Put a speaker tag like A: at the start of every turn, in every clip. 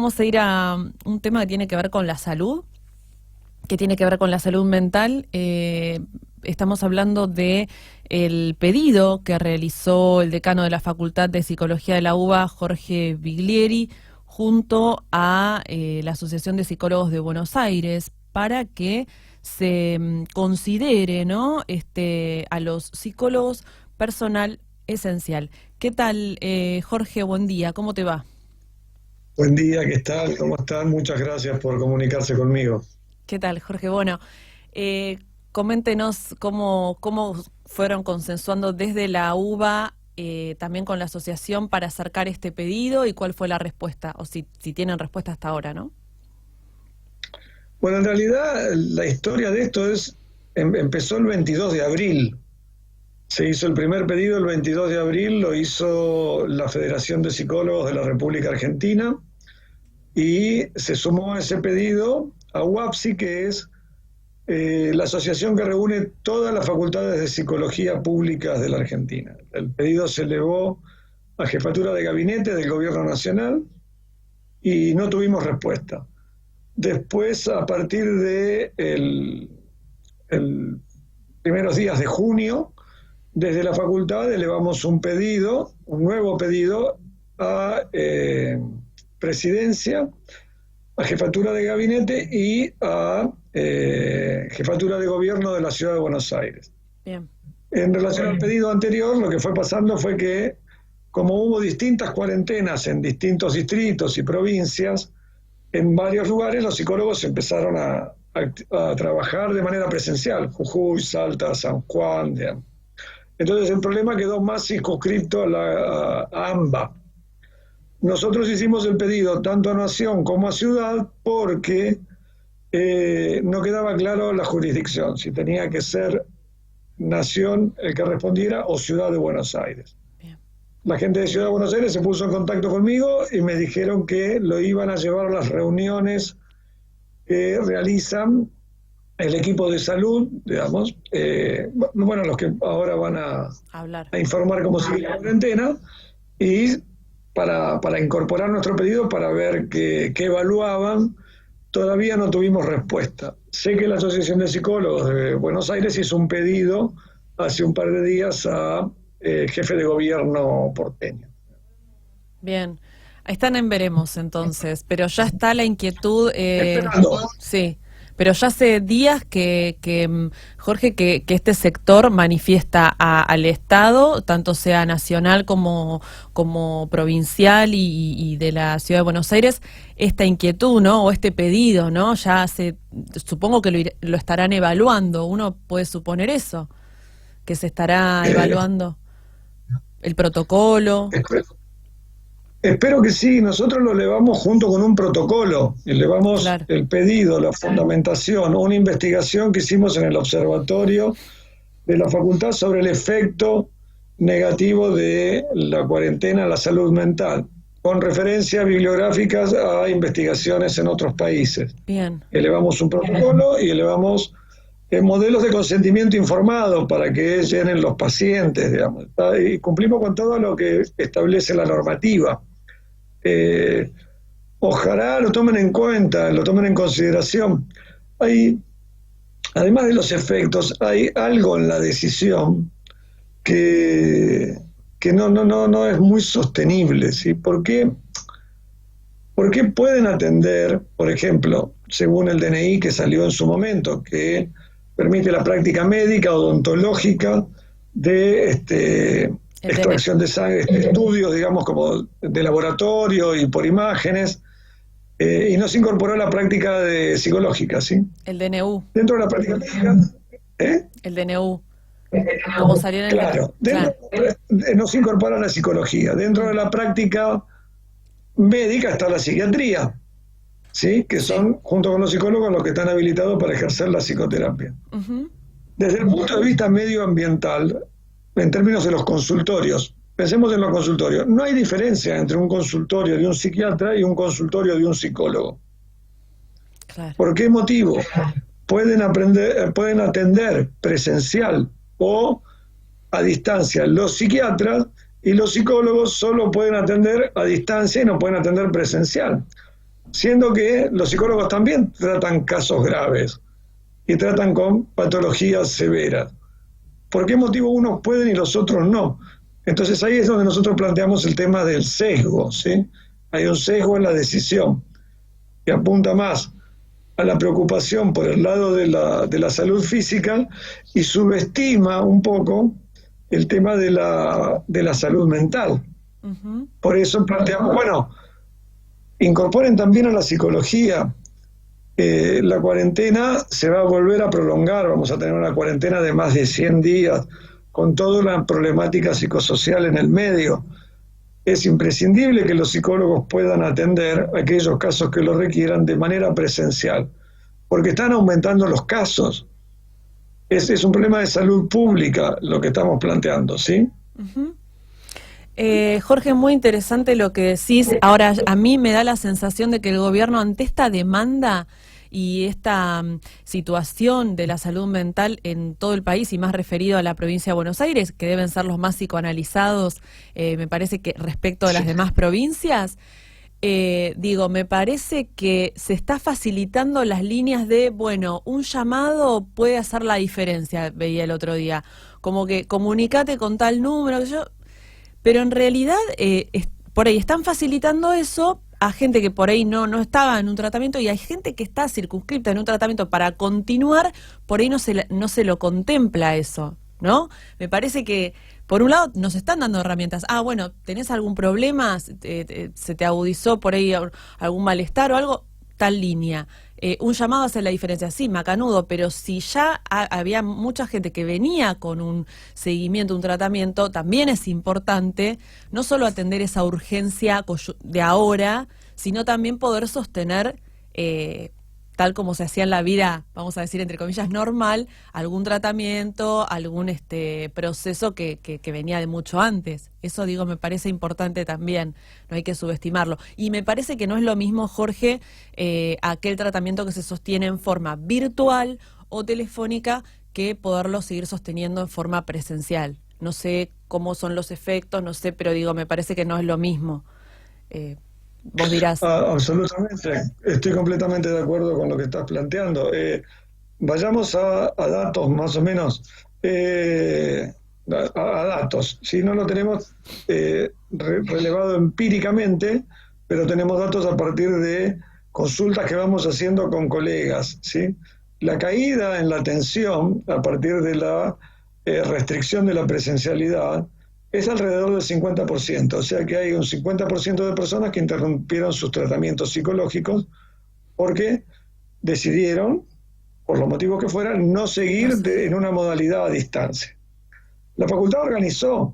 A: vamos a ir a un tema que tiene que ver con la salud, que tiene que ver con la salud mental. Estamos hablando de el pedido que realizó el decano de la Facultad de Psicología de la UBA, Jorge Biglieri, junto a la Asociación de Psicólogos de Buenos Aires, para que se considere, ¿no?, a los psicólogos personal esencial. ¿Qué tal, Jorge? Buen día, ¿cómo te va?
B: Buen día, ¿qué tal? ¿Cómo están? Muchas gracias por comunicarse conmigo.
A: ¿Qué tal, Jorge? Bueno, coméntenos cómo fueron consensuando desde la UBA, también con la asociación, para acercar este pedido y cuál fue la respuesta, o si tienen respuesta hasta ahora, ¿no?
B: Bueno, en realidad la historia de esto empezó el 22 de abril. Se hizo el primer pedido el 22 de abril, lo hizo la Federación de Psicólogos de la República Argentina y se sumó a ese pedido a UAPSI, que es la asociación que reúne todas las facultades de psicología públicas de la Argentina. El pedido se elevó a Jefatura de Gabinete del Gobierno Nacional y no tuvimos respuesta. Después, a partir de el primeros días de junio, desde la facultad elevamos un pedido, un nuevo pedido a Presidencia, a Jefatura de Gabinete y a Jefatura de Gobierno de la Ciudad de Buenos Aires.
A: Bien.
B: En relación al pedido anterior, lo que fue pasando fue que, como hubo distintas cuarentenas en distintos distritos y provincias, en varios lugares los psicólogos empezaron a trabajar de manera presencial, Jujuy, Salta, San Juan. Digamos. Entonces el problema quedó más circunscripto a AMBA. Nosotros hicimos el pedido tanto a Nación como a Ciudad porque no quedaba claro la jurisdicción, si tenía que ser Nación el que respondiera o Ciudad de Buenos Aires.
A: Bien.
B: La gente de Ciudad de Buenos Aires se puso en contacto conmigo y me dijeron que lo iban a llevar a las reuniones que realizan el equipo de salud, digamos, bueno, los que ahora van a informar cómo sigue la cuarentena, y para incorporar nuestro pedido, para ver qué evaluaban. Todavía no tuvimos respuesta. Sé que la Asociación de Psicólogos de Buenos Aires hizo un pedido hace un par de días a jefe de gobierno porteño.
A: Bien. Ahí están en veremos entonces, pero ya está la inquietud.
B: Esperando.
A: Sí. Pero ya hace días Jorge, que este sector manifiesta al Estado, tanto sea nacional como provincial y de la Ciudad de Buenos Aires, esta inquietud, ¿no? O este pedido, ¿no? Supongo que lo estarán evaluando. Uno puede suponer eso, que se estará evaluando el protocolo.
B: Espero que sí. Nosotros lo elevamos junto con un protocolo, elevamos
A: Claro.
B: el pedido, la fundamentación, una investigación que hicimos en el observatorio de la facultad sobre el efecto negativo de la cuarentena en la salud mental, con referencias bibliográficas a investigaciones en otros países.
A: Bien.
B: Elevamos un protocolo y elevamos modelos de consentimiento informado para que llenen los pacientes, digamos, y cumplimos con todo lo que establece la normativa. Ojalá lo tomen en cuenta, lo tomen en consideración. Además de los efectos, hay algo en la decisión que no es muy sostenible, ¿sí? ¿Por qué pueden atender, por ejemplo, según el DNI que salió en su momento, que permite la práctica médica, odontológica, de extracción de sangre, estudios, digamos, como de laboratorio y por imágenes, y no se incorporó la práctica psicológica, ¿sí?
A: El DNU.
B: Dentro de la práctica médica,
A: El DNU. Como salió en el
B: claro, no se incorpora la psicología. Dentro de la práctica médica está la psiquiatría, ¿sí? Que son, junto con los psicólogos, los que están habilitados para ejercer la psicoterapia.
A: Uh-huh.
B: Desde el punto de vista medioambiental, en términos de los consultorios, pensemos en los consultorios, no hay diferencia entre un consultorio de un psiquiatra y un consultorio de un psicólogo.
A: Claro.
B: ¿Por qué motivo? Pueden atender presencial o a distancia los psiquiatras, y los psicólogos solo pueden atender a distancia y no pueden atender presencial. siendo que los psicólogos también tratan casos graves y tratan con patologías severas. ¿Por qué motivo unos pueden y los otros no? Entonces ahí es donde nosotros planteamos el tema del sesgo, ¿sí? Hay un sesgo en la decisión que apunta más a la preocupación por el lado de la salud física y subestima un poco el tema de la salud mental. Uh-huh. Por eso planteamos, bueno, incorporen también a la psicología. La cuarentena se va a volver a prolongar, vamos a tener una cuarentena de más de 100 días, con toda la problemática psicosocial en el medio. Es imprescindible que los psicólogos puedan atender aquellos casos que lo requieran de manera presencial, porque están aumentando los casos. Es un problema de salud pública lo que estamos planteando, ¿sí?
A: Uh-huh. Jorge, muy interesante lo que decís. Ahora, a mí me da la sensación de que el gobierno, ante esta demanda y esta situación de la salud mental en todo el país y más referido a la provincia de Buenos Aires, que deben ser los más psicoanalizados, me parece que respecto a las demás provincias, me parece que se está facilitando las líneas de, bueno, un llamado puede hacer la diferencia, veía el otro día, como que comunicate con tal número, pero en realidad por ahí están facilitando eso a gente que por ahí no estaba en un tratamiento, y hay gente que está circunscripta en un tratamiento para continuar, por ahí no se lo contempla eso, ¿no? Me parece que, por un lado, nos están dando herramientas. Bueno, ¿tenés algún problema? ¿Se te agudizó por ahí algún malestar o algo? Tal línea. Un llamado hace la diferencia, sí, macanudo, pero si ya había mucha gente que venía con un seguimiento, un tratamiento, también es importante no solo atender esa urgencia de ahora, sino también poder sostener, tal como se hacía en la vida, vamos a decir entre comillas, normal, algún tratamiento, algún proceso que venía de mucho antes. Eso, me parece importante también, no hay que subestimarlo. Y me parece que no es lo mismo, Jorge, aquel tratamiento que se sostiene en forma virtual o telefónica que poderlo seguir sosteniendo en forma presencial. No sé cómo son los efectos, no sé, pero me parece que no es lo mismo. Vos dirás.
B: Absolutamente, estoy completamente de acuerdo con lo que estás planteando. Vayamos a datos más o menos, a datos. Si no lo tenemos relevado empíricamente, pero tenemos datos a partir de consultas que vamos haciendo con colegas, ¿sí? La caída en la atención a partir de la restricción de la presencialidad es alrededor del 50%, o sea que hay un 50% de personas que interrumpieron sus tratamientos psicológicos porque decidieron, por los motivos que fueran, no seguir en una modalidad a distancia. La facultad organizó,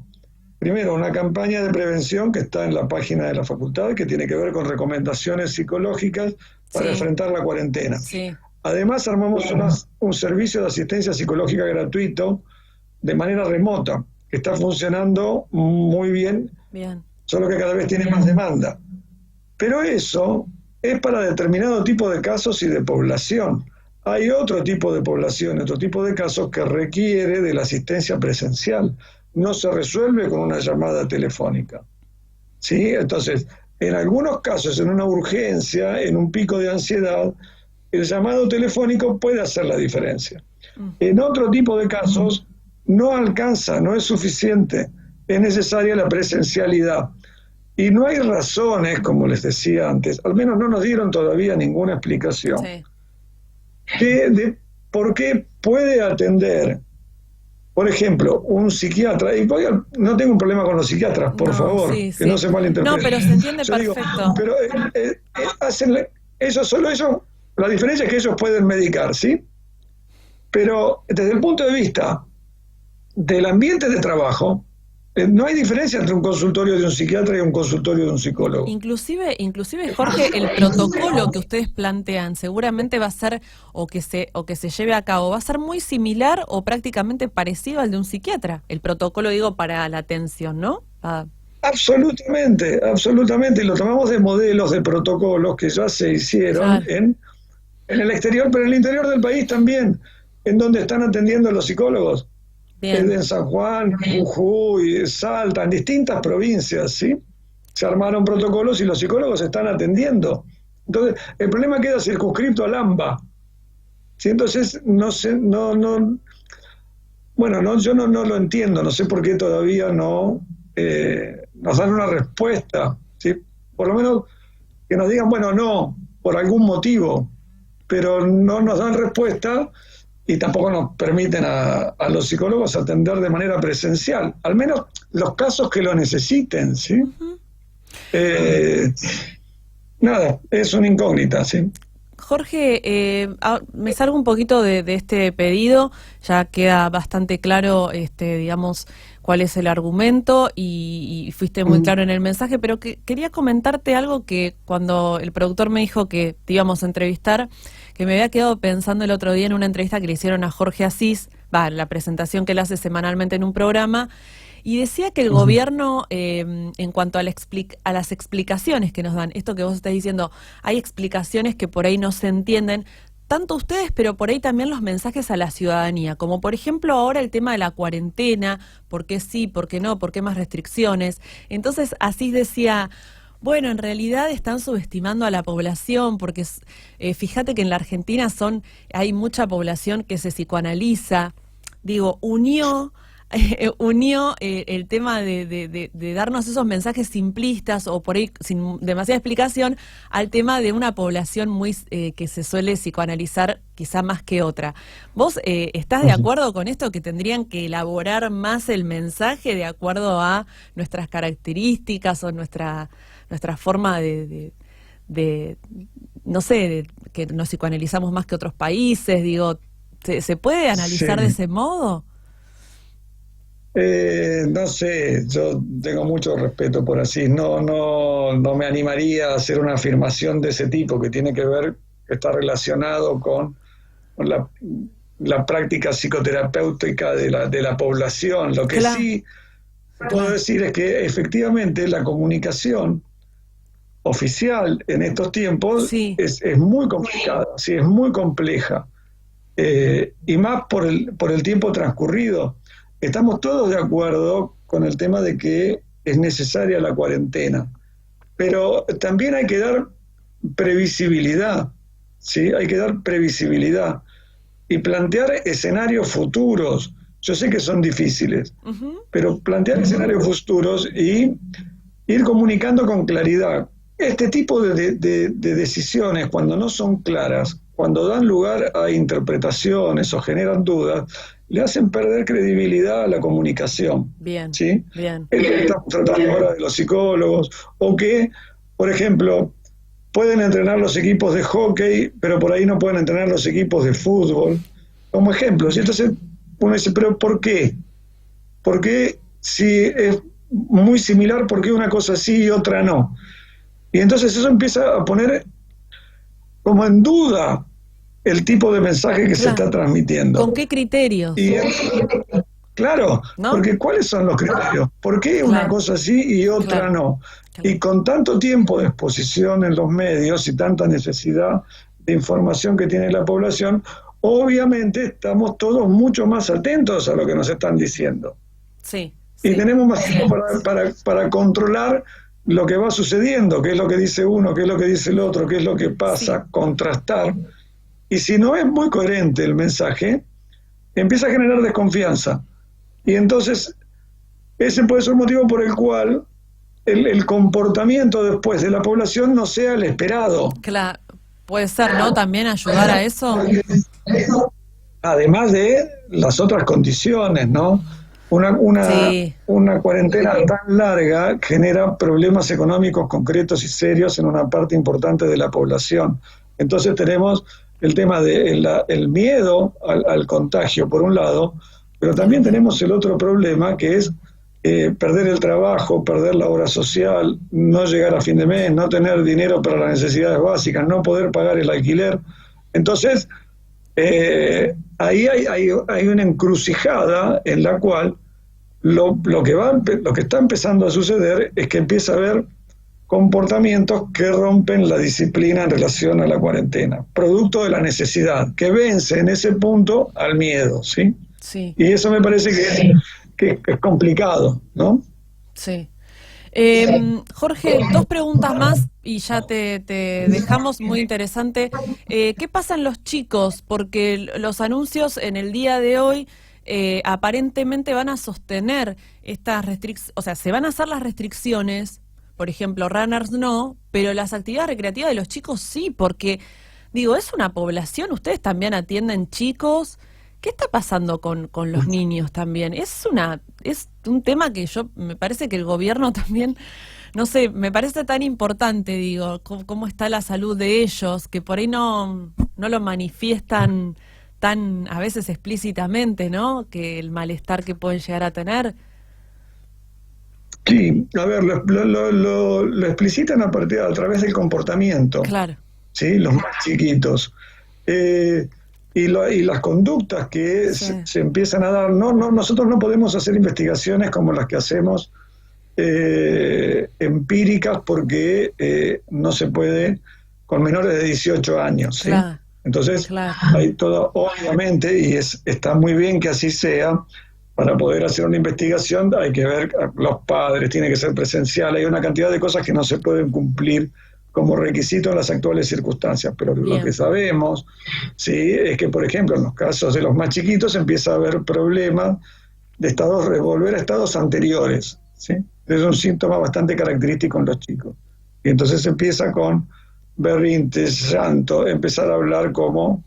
B: primero, una campaña de prevención que está en la página de la facultad, que tiene que ver con recomendaciones psicológicas para enfrentar la cuarentena. Sí. Además, armamos un servicio de asistencia psicológica gratuito de manera remota, que está funcionando muy bien, solo que cada vez tiene más demanda. Pero eso es para determinado tipo de casos y de población. Hay otro tipo de población, otro tipo de casos que requiere de la asistencia presencial. No se resuelve con una llamada telefónica. ¿Sí? Entonces, en algunos casos, en una urgencia, en un pico de ansiedad, el llamado telefónico puede hacer la diferencia. En otro tipo de casos, no alcanza, no es suficiente, es necesaria la presencialidad. Y no hay razones, como les decía antes, al menos no nos dieron todavía ninguna explicación, de por qué puede atender, por ejemplo, un psiquiatra, y no tengo un problema con los psiquiatras, por favor, que no se malinterpreten.
A: No, pero se entiende perfecto.
B: Pero hacen solo eso, la diferencia es que ellos pueden medicar, ¿sí? Pero desde el punto de vista del ambiente de trabajo, no hay diferencia entre un consultorio de un psiquiatra y un consultorio de un psicólogo.
A: Inclusive, Jorge, el protocolo que ustedes plantean seguramente va a ser, o que se lleve a cabo, va a ser muy similar o prácticamente parecido al de un psiquiatra. El protocolo, para la atención, ¿no?
B: Absolutamente, y lo tomamos de modelos de protocolos que ya se hicieron en el exterior, pero en el interior del país también, en donde están atendiendo a los psicólogos. En San Juan, Jujuy, Salta, en distintas provincias, ¿sí? Se armaron protocolos y los psicólogos están atendiendo Entonces, el problema queda circunscrito al AMBA. ¿Sí? Entonces, no sé, bueno, yo no lo entiendo, no sé por qué todavía no nos dan una respuesta, ¿sí? Por lo menos que nos digan, bueno, no, por algún motivo, pero no nos dan respuesta y tampoco nos permiten a los psicólogos atender de manera presencial, al menos los casos que lo necesiten, ¿sí? Eh, Nada, es una incógnita, ¿sí?
A: Jorge, me salgo un poquito de este pedido, ya queda bastante claro, digamos, cuál es el argumento y fuiste muy claro en el mensaje, pero quería comentarte algo que cuando el productor me dijo que te íbamos a entrevistar, que me había quedado pensando el otro día en una entrevista que le hicieron a Jorge Asís, la presentación que él hace semanalmente en un programa, y decía que el gobierno, en cuanto a las explicaciones que nos dan, esto que vos estás diciendo, hay explicaciones que por ahí no se entienden, tanto ustedes, pero por ahí también los mensajes a la ciudadanía, como por ejemplo ahora el tema de la cuarentena, por qué sí, por qué no, por qué más restricciones. Entonces Asís decía, bueno, en realidad están subestimando a la población, porque fíjate que en la Argentina hay mucha población que se psicoanaliza, digo, unió el tema de darnos esos mensajes simplistas o por ahí sin demasiada explicación al tema de una población muy que se suele psicoanalizar quizá más que otra. ¿Vos estás de acuerdo con esto, que tendrían que elaborar más el mensaje de acuerdo a nuestras características o nuestra forma de no sé, que nos psicoanalizamos más que otros países? Digo, ¿se puede analizar de
B: Sí.
A: ese modo?
B: No sé, yo tengo mucho respeto por Asís. No me animaría a hacer una afirmación de ese tipo que tiene que ver, que está relacionado con la práctica psicoterapéutica de la población. Lo que
A: Claro,
B: sí puedo decir es que efectivamente la comunicación oficial en estos tiempos
A: sí.
B: es muy complicada, sí, es muy compleja. Y más por el tiempo transcurrido. Estamos todos de acuerdo con el tema de que es necesaria la cuarentena, pero también hay que dar previsibilidad, ¿sí? Hay que dar previsibilidad y plantear escenarios futuros. Yo sé que son difíciles,
A: Ujú.
B: pero plantear escenarios futuros y ir comunicando con claridad. Este tipo de decisiones, cuando no son claras, cuando dan lugar a interpretaciones o generan dudas, le hacen perder credibilidad a la comunicación.
A: Bien,
B: ¿Sí?
A: bien.
B: Es lo que estamos tratando ahora de los psicólogos, o que, por ejemplo, pueden entrenar los equipos de hockey, pero por ahí no pueden entrenar los equipos de fútbol, como ejemplos. Y entonces uno dice, ¿pero por qué? ¿Por qué si es muy similar, por qué una cosa sí y otra no? Y entonces eso empieza a poner como en duda el tipo de mensaje que se
A: Claro.
B: está transmitiendo.
A: ¿Con qué criterios?
B: Y claro,
A: ¿No?
B: porque ¿cuáles son los criterios? ¿Por qué una
A: Claro,
B: cosa sí y otra
A: claro,
B: no?
A: claro.
B: Y con tanto tiempo de exposición en los medios y tanta necesidad de información que tiene la población, obviamente estamos todos mucho más atentos a lo que nos están diciendo.
A: Sí,
B: Y
A: sí,
B: tenemos más tiempo para controlar lo que va sucediendo, qué es lo que dice uno, qué es lo que dice el otro, qué es lo que
A: sí.
B: pasa, contrastar. Y si no es muy coherente el mensaje, empieza a generar desconfianza. Y entonces ese puede ser un motivo por el cual el comportamiento después de la población no sea el esperado.
A: Claro. Puede ser, ¿no? También ayudar a eso.
B: Además de las otras condiciones, ¿no?
A: Sí,
B: Una cuarentena tan larga genera problemas económicos concretos y serios en una parte importante de la población. Entonces tenemos el tema del el miedo al contagio, por un lado, pero también
A: tremendo.
B: tenemos el otro problema que es perder el trabajo, perder la obra social, no llegar a fin de mes, no tener dinero para las necesidades básicas, no poder pagar el alquiler. Entonces, ahí hay una encrucijada en la cual lo que está empezando a suceder es que empieza a haber comportamientos que rompen la disciplina en relación a la cuarentena, producto de la necesidad, que vence en ese punto al miedo, ¿sí?
A: Sí,
B: Y eso me parece que es complicado, ¿no?
A: sí. Jorge, dos preguntas más y ya te dejamos. Muy interesante. ¿Qué pasa en los chicos? Porque los anuncios en el día de hoy aparentemente van a sostener estas restricciones, o sea, se van a hacer las restricciones, por ejemplo, runners no, pero las actividades recreativas de los chicos sí, porque, digo, es una población, ustedes también atienden chicos. ¿Qué está pasando con los niños también? Es un tema que me parece que el gobierno también, no sé, me parece tan importante, digo, cómo está la salud de ellos, que por ahí no lo manifiestan tan a veces explícitamente, ¿no? Que el malestar que pueden llegar a tener.
B: Sí, a ver, lo explicitan a través del comportamiento,
A: Claro,
B: ¿sí? Los más chiquitos. Eh, y las conductas que
A: sí,
B: se empiezan a dar, nosotros no podemos hacer investigaciones como las que hacemos empíricas porque no se puede con menores de 18 años, ¿sí?
A: claro,
B: Entonces,
A: claro,
B: hay todo, obviamente, y está muy bien que así sea. Para poder hacer una investigación hay que ver a los padres, tiene que ser presencial, hay una cantidad de cosas que no se pueden cumplir como requisito en las actuales circunstancias, pero lo que
A: bien,
B: sabemos, sí, es que, por ejemplo, en los casos de los más chiquitos empieza a haber problemas de volver a estados anteriores, ¿sí? Es un síntoma bastante característico en los chicos. Y entonces empieza con berrinches, llanto, empezar a hablar como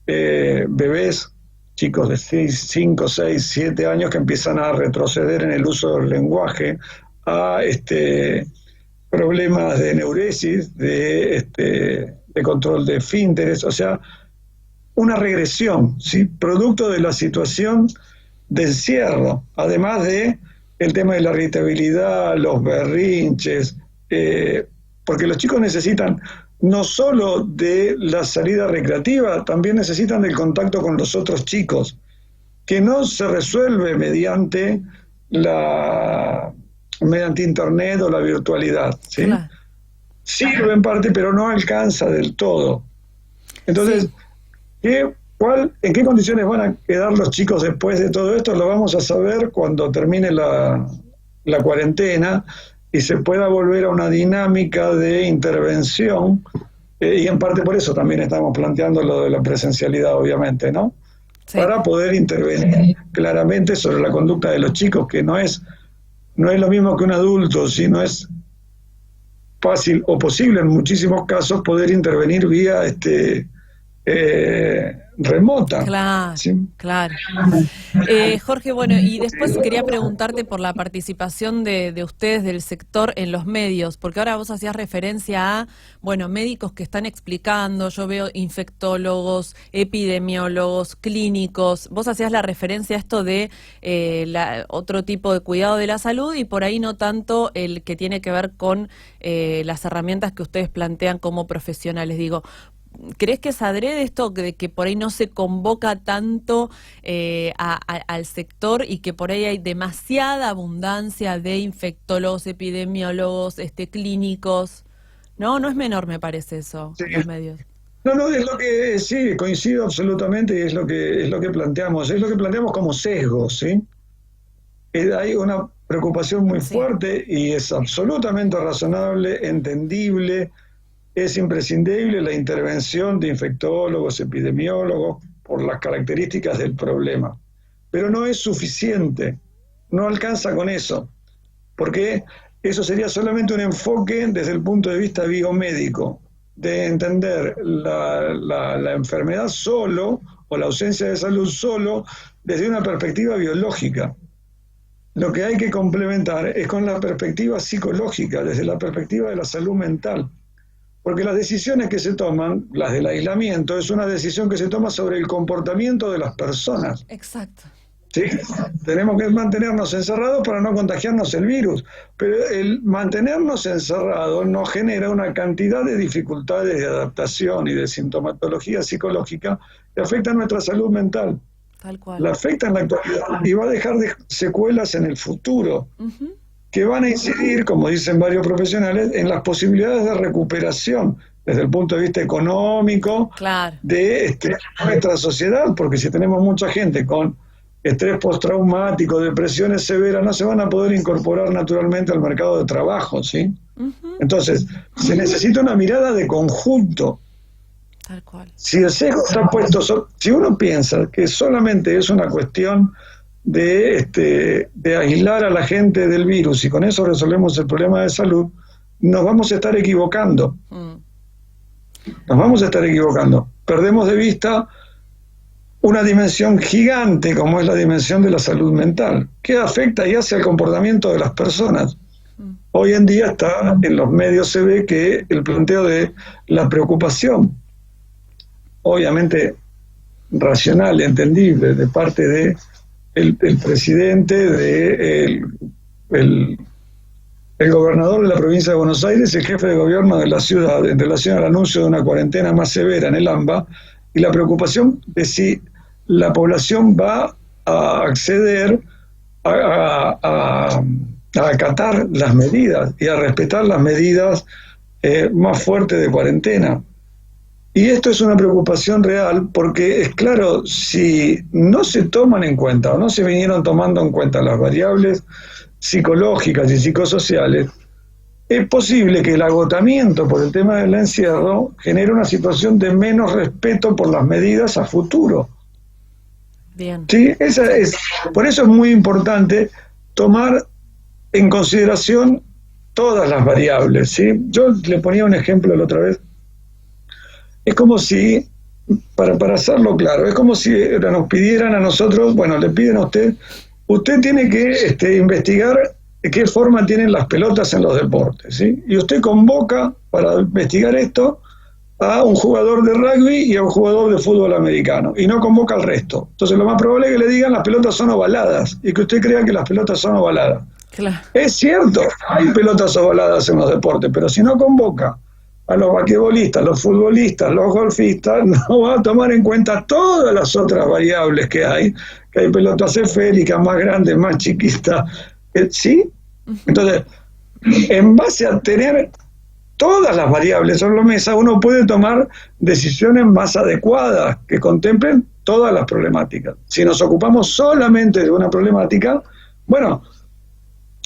B: bebés, chicos de 5, 6, 7 años que empiezan a retroceder en el uso del lenguaje, a problemas de neuresis, de control de esfínteres, o sea, una regresión, ¿sí? Producto de la situación de encierro, además de el tema de la irritabilidad, los berrinches, porque los chicos necesitan no solo de la salida recreativa, también necesitan del contacto con los otros chicos, que no se resuelve mediante internet o la virtualidad, ¿sí?
A: claro.
B: Sirve en parte, pero no alcanza del todo. Entonces,
A: Sí,
B: ¿en qué condiciones van a quedar los chicos después de todo esto? Lo vamos a saber cuando termine la cuarentena y se pueda volver a una dinámica de intervención, y en parte por eso también estamos planteando lo de la presencialidad, obviamente, ¿no?
A: sí.
B: Para poder intervenir claramente sobre la conducta de los chicos, que no es lo mismo que un adulto, sino es fácil o posible en muchísimos casos poder intervenir vía remota,
A: Claro,
B: ¿sí?
A: claro. Jorge, bueno, y después quería preguntarte por la participación de ustedes del sector en los medios, porque ahora vos hacías referencia a, bueno, médicos que están explicando, yo veo infectólogos, epidemiólogos, clínicos, vos hacías la referencia a esto de otro tipo de cuidado de la salud y por ahí no tanto el que tiene que ver con las herramientas que ustedes plantean como profesionales, digo. ¿Crees que es adrede esto de que por ahí no se convoca tanto al sector y que por ahí hay demasiada abundancia de infectólogos, epidemiólogos, clínicos? No, no es menor, me parece eso,
B: Sí.
A: los medios.
B: No, es lo que sí, coincido absolutamente y es lo que planteamos como sesgos, ¿sí? Hay una preocupación muy
A: Sí,
B: fuerte y es absolutamente razonable, entendible, es imprescindible la intervención de infectólogos, epidemiólogos, por las características del problema. Pero no es suficiente, no alcanza con eso, porque eso sería solamente un enfoque desde el punto de vista biomédico, de entender la enfermedad solo o la ausencia de salud solo desde una perspectiva biológica. Lo que hay que complementar es con la perspectiva psicológica, desde la perspectiva de la salud mental. Porque las decisiones que se toman, las del aislamiento, es una decisión que se toma sobre el comportamiento de las personas,
A: exacto.
B: ¿sí? Tenemos que mantenernos encerrados para no contagiarnos el virus, pero el mantenernos encerrados nos genera una cantidad de dificultades de adaptación y de sintomatología psicológica que afectan nuestra salud mental.
A: Tal
B: La
A: cual.
B: afecta en la actualidad y va a dejar secuelas en el futuro,
A: Ujú.
B: que van a incidir, como dicen varios profesionales, en las posibilidades de recuperación desde el punto de vista económico
A: Claro,
B: de nuestra sociedad, porque si tenemos mucha gente con estrés postraumático, depresiones severas, no se van a poder incorporar naturalmente al mercado de trabajo, ¿sí? Entonces, se necesita una mirada de conjunto.
A: Tal cual.
B: Si el sesgo está puesto, si uno piensa que solamente es una cuestión de aislar a la gente del virus y con eso resolvemos el problema de salud, nos vamos a estar equivocando. Nos vamos a estar equivocando. Perdemos de vista una dimensión gigante como es la dimensión de la salud mental, que afecta y hace al comportamiento de las personas. Hoy en día está en los medios, se ve que el planteo de la preocupación, obviamente racional, entendible, de parte de el presidente, de el gobernador de la provincia de Buenos Aires, el jefe de gobierno de la ciudad, en relación al anuncio de una cuarentena más severa en el AMBA, y la preocupación de si la población va a acceder a acatar las medidas y a respetar las medidas más fuertes de cuarentena. Y esto es una preocupación real porque es claro, si no se toman en cuenta o no se vinieron tomando en cuenta las variables psicológicas y psicosociales, es posible que el agotamiento por el tema del encierro genere una situación de menos respeto por las medidas a futuro.
A: Bien.
B: ¿Sí? Por eso es muy importante tomar en consideración todas las variables, ¿sí? Yo le ponía un ejemplo la otra vez. Es como si, para hacerlo claro, es como si nos pidieran a nosotros, bueno, le piden a usted tiene que investigar de qué forma tienen las pelotas en los deportes, ¿sí? Y usted convoca para investigar esto a un jugador de rugby y a un jugador de fútbol americano, y no convoca al resto. Entonces lo más probable es que le digan las pelotas son ovaladas, y que usted crea que las pelotas son ovaladas.
A: Claro.
B: Es cierto, hay pelotas ovaladas en los deportes, pero si no convoca a los basquetbolistas, los futbolistas, los golfistas, no va a tomar en cuenta todas las otras variables que hay pelotas esféricas, más grandes, más chiquitas, ¿sí? Entonces, en base a tener todas las variables sobre la mesa, uno puede tomar decisiones más adecuadas que contemplen todas las problemáticas. Si nos ocupamos solamente de una problemática, bueno,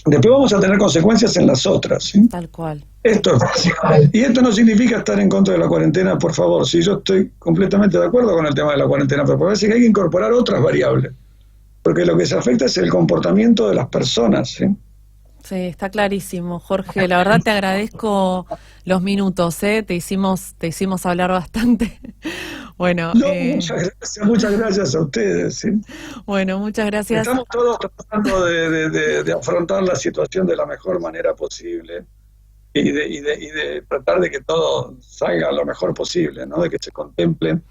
B: después vamos a tener consecuencias en las otras, ¿sí?
A: Tal cual.
B: Esto es básico. Y esto no significa estar en contra de la cuarentena, por favor. Sí, yo estoy completamente de acuerdo con el tema de la cuarentena, pero parece que hay que incorporar otras variables, porque lo que se afecta es el comportamiento de las personas, ¿sí?
A: Sí, está clarísimo, Jorge. La verdad te agradezco los minutos, ¿eh? Te hicimos hablar bastante. Bueno,
B: no, muchas gracias a ustedes, ¿sí?
A: Bueno, muchas gracias.
B: Estamos todos tratando de afrontar la situación de la mejor manera posible y de tratar de que todo salga lo mejor posible, ¿no? De que se contemplen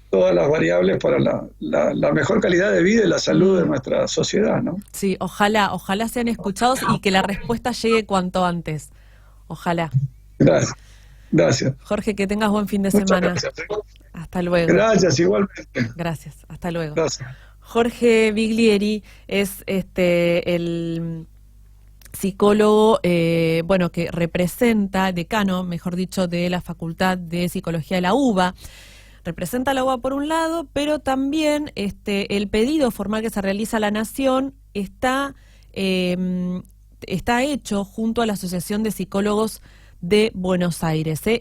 B: todas las variables para la mejor calidad de vida y la salud de nuestra sociedad, ¿no?
A: Sí, ojalá sean escuchados y que la respuesta llegue cuanto antes. Ojalá.
B: Gracias.
A: Jorge, que tengas buen fin de semana.
B: Gracias.
A: Hasta luego.
B: Gracias, igualmente.
A: Gracias, hasta luego.
B: Gracias.
A: Jorge Biglieri es el psicólogo, bueno, que representa, decano, mejor dicho, de la Facultad de Psicología de la UBA. Representa a la UBA por un lado, pero también el pedido formal que se realiza a la Nación está hecho junto a la Asociación de Psicólogos de Buenos Aires, ¿eh?